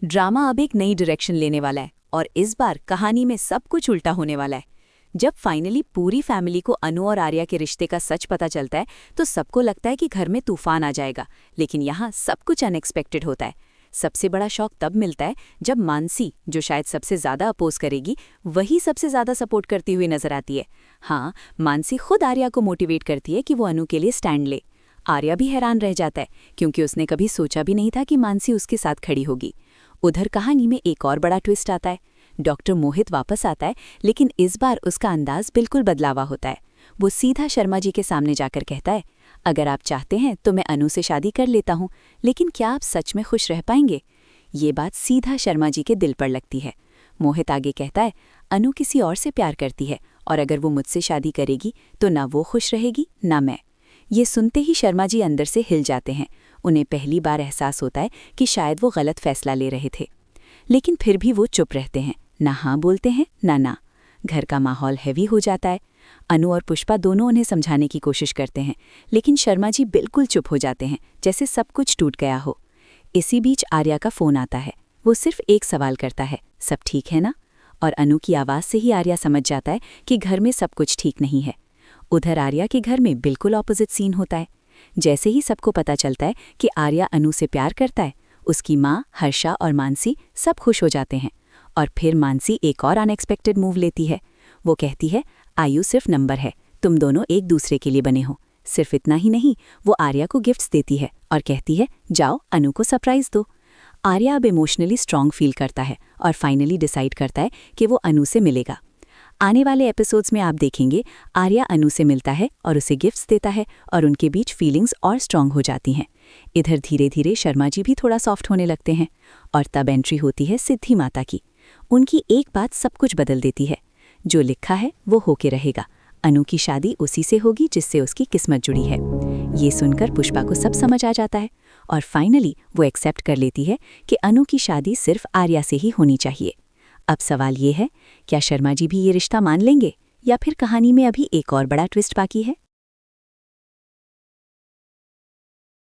Drama अब एक नई डायरेक्शन लेने वाला है और इस बार कहानी में सब कुछ उल्टा होने वाला है। जब फाइनली पूरी फैमिली को अनु और आर्या के रिश्ते का सच पता चलता है तो सबको लगता है कि घर में तूफान आ जाएगा, लेकिन यहाँ सब कुछ अनएक्सपेक्टेड होता है। सबसे बड़ा शॉक तब मिलता है जब मानसी, जो शायद सबसे ज़्यादा अपोज करेगी, वही सबसे ज़्यादा सपोर्ट करती हुई नजर आती है। हाँ, मानसी खुद आर्या को मोटिवेट करती है कि वो अनु के लिए स्टैंड ले। आर्या भी हैरान रह जाता है क्योंकि उसने कभी सोचा भी नहीं था कि मानसी उसके साथ खड़ी होगी। उधर कहानी में एक और बड़ा ट्विस्ट आता है। डॉक्टर मोहित वापस आता है, लेकिन इस बार उसका अंदाज बिल्कुल बदलावा होता है। वो सीधा शर्मा जी के सामने जाकर कहता है, अगर आप चाहते हैं तो मैं अनु से शादी कर लेता हूँ, लेकिन क्या आप सच में खुश रह पाएंगे? ये बात सीधा शर्मा जी के दिल पर लगती है। मोहित आगे कहता है, अनु किसी और से प्यार करती है और अगर वो मुझसे शादी करेगी तो ना वो खुश रहेगी ना मैं। ये सुनते ही शर्मा जी अंदर से हिल जाते हैं। उन्हें पहली बार एहसास होता है कि शायद वो गलत फैसला ले रहे थे, लेकिन फिर भी वो चुप रहते हैं, ना हाँ बोलते हैं ना। घर का माहौल हैवी हो जाता है। अनु और पुष्पा दोनों उन्हें समझाने की कोशिश करते हैं, लेकिन शर्मा जी बिल्कुल चुप हो जाते हैं, जैसे सब कुछ टूट गया हो। इसी बीच आर्या का फोन आता है। वो सिर्फ एक सवाल करता है, सब ठीक है ना? और अनु की आवाज़ से ही आर्या समझ जाता है कि घर में सब कुछ ठीक नहीं है। उधर आर्या के घर में बिल्कुल ऑपोजिट सीन होता है। जैसे ही सबको पता चलता है कि आर्या अनु से प्यार करता है, उसकी माँ, हर्षा और मानसी सब खुश हो जाते हैं। और फिर मानसी एक और अनएक्सपेक्टेड मूव लेती है। वो कहती है, आयु सिर्फ नंबर है, तुम दोनों एक दूसरे के लिए बने हो। सिर्फ इतना ही नहीं, वो आर्या को गिफ्ट्स देती है और कहती है, जाओ अनु को सरप्राइज दो। आर्या अब इमोशनली स्ट्रांग फील करता है और फाइनली डिसाइड करता है कि वो अनु से मिलेगा। आने वाले एपिसोड्स में आप देखेंगे आर्या अनु से मिलता है और उसे गिफ्ट्स देता है और उनके बीच फीलिंग्स और स्ट्रांग हो जाती हैं। इधर धीरे धीरे शर्मा जी भी थोड़ा सॉफ्ट होने लगते हैं और तब एंट्री होती है सिद्धि माता की। उनकी एक बात सब कुछ बदल देती है। जो लिखा है वो होके रहेगा। अनु की शादी उसी से होगी जिससे उसकी किस्मत जुड़ी है। ये सुनकर पुष्पा को सब समझ आ जाता है और फाइनली वो एक्सेप्ट कर लेती है कि अनु की शादी सिर्फ आर्या से ही होनी चाहिए। अब सवाल ये है, क्या शर्मा जी भी ये रिश्ता मान लेंगे या फिर कहानी में अभी एक और बड़ा ट्विस्ट बाकी है?